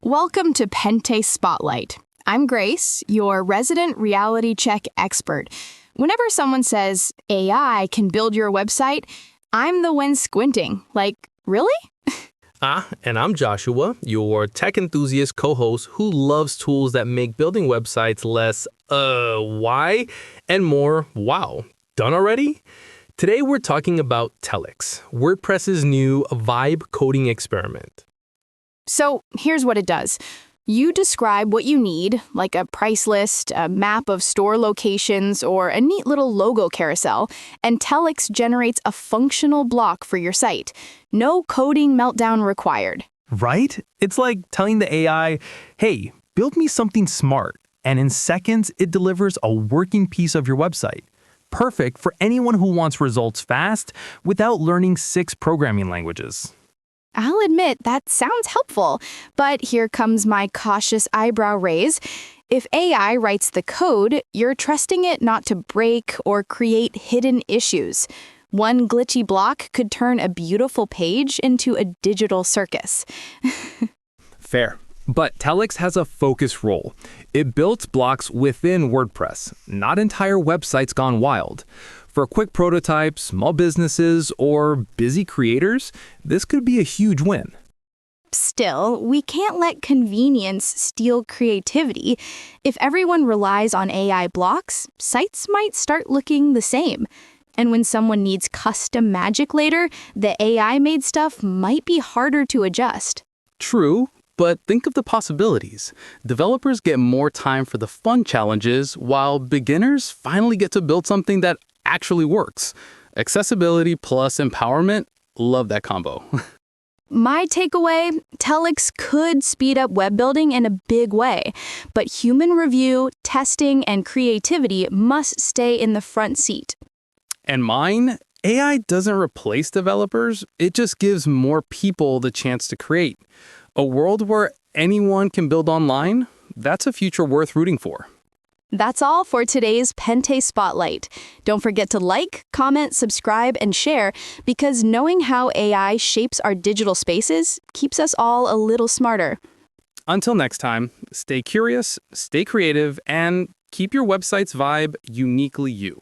Welcome to Pente Spotlight. I'm Grace, your resident reality check expert. Whenever someone says AI can build your website, I'm the one squinting. Like, really? And I'm Joshua, your tech enthusiast co-host who loves tools that make building websites less, why, and more, wow. Done already? Today we're talking about Telex, WordPress's new vibe coding experiment. So here's what it does. You describe what you need, like a price list, a map of store locations, or a neat little logo carousel, and Telex generates a functional block for your site. No coding meltdown required. Right? It's like telling the AI, hey, build me something smart, and in seconds, it delivers a working piece of your website. Perfect for anyone who wants results fast without learning 6 programming languages. I'll admit that sounds helpful, but here comes my cautious eyebrow raise. If AI writes the code, you're trusting it not to break or create hidden issues. One glitchy block could turn a beautiful page into a digital circus. Fair. But Telex has a focus role. It builds blocks within WordPress, not entire websites gone wild. For quick prototypes, small businesses, or busy creators, this could be a huge win. Still, we can't let convenience steal creativity. If everyone relies on AI blocks, sites might start looking the same. And when someone needs custom magic later, the AI-made stuff might be harder to adjust. True, but think of the possibilities. Developers get more time for the fun challenges, while beginners finally get to build something that actually works. Accessibility plus empowerment, love that combo. My takeaway, Telex could speed up web building in a big way, but human review, testing, and creativity must stay in the front seat. And mine, AI doesn't replace developers, it just gives more people the chance to create. A world where anyone can build online, that's a future worth rooting for. That's all for today's Pente Spotlight. Don't forget to like, comment, subscribe, and share, because knowing how AI shapes our digital spaces keeps us all a little smarter. Until next time, stay curious, stay creative, and keep your website's vibe uniquely you.